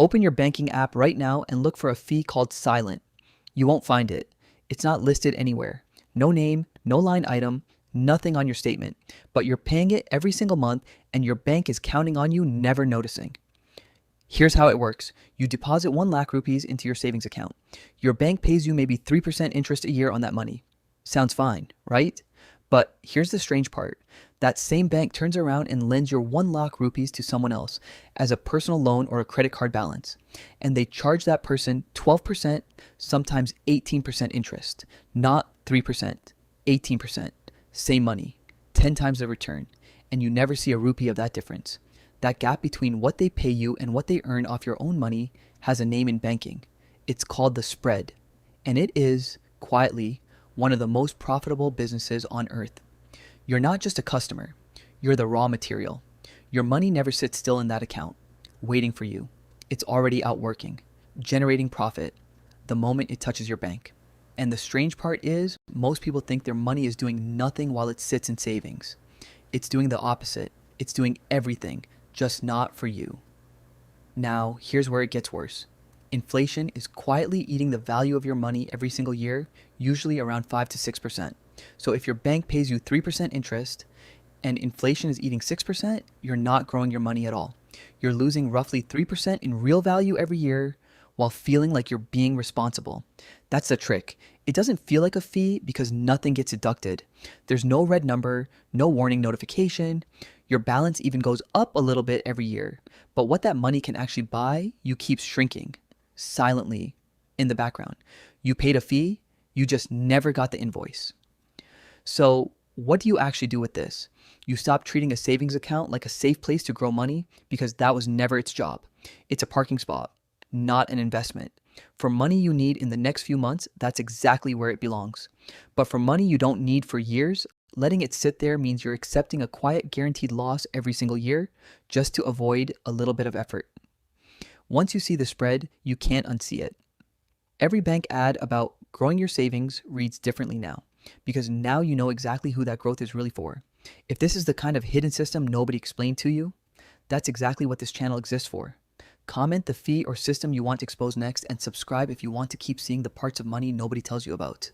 Open your banking app right now and look for a fee called Silent. You won't find it. It's not listed anywhere. No name, no line item, nothing on your statement. But you're paying it every single month and your bank is counting on you never noticing. Here's how it works. You deposit 1 lakh rupees into your savings account. Your bank pays you maybe 3% interest a year on that money. Sounds fine, right? But here's the strange part. That same bank turns around and lends your 1 lakh rupees to someone else as a personal loan or a credit card balance. And they charge that person 12%, sometimes 18% interest. Not 3%, 18%. Same money, 10 times the return. And you never see a rupee of that difference. That gap between what they pay you and what they earn off your own money has a name in banking. It's called the spread. And it is, quietly, one of the most profitable businesses on earth. You're not just a customer. You're the raw material. Your money never sits still in that account, waiting for you. It's already out working, generating profit the moment it touches your bank. And the strange part is, most people think their money is doing nothing while it sits in savings. It's doing the opposite. It's doing everything, just not for you. Now, here's where it gets worse. Inflation is quietly eating the value of your money every single year, usually around 5 to 6%. So if your bank pays you 3% interest and inflation is eating 6%, you're not growing your money at all. You're losing roughly 3% in real value every year while feeling like you're being responsible. That's the trick. It doesn't feel like a fee because nothing gets deducted. There's no red number, no warning notification. Your balance even goes up a little bit every year. But what that money can actually buy, you keep shrinking silently in the background. You paid a fee, you just never got the invoice. So what do you actually do with this? You stop treating a savings account like a safe place to grow money because that was never its job. It's a parking spot, not an investment. For money you need in the next few months, that's exactly where it belongs. But for money you don't need for years, letting it sit there means you're accepting a quiet guaranteed loss every single year just to avoid a little bit of effort. Once you see the spread, you can't unsee it. Every bank ad about growing your savings reads differently now, because now you know exactly who that growth is really for. If this is the kind of hidden system nobody explained to you, that's exactly what this channel exists for. Comment the fee or system you want to expose next and subscribe if you want to keep seeing the parts of money nobody tells you about.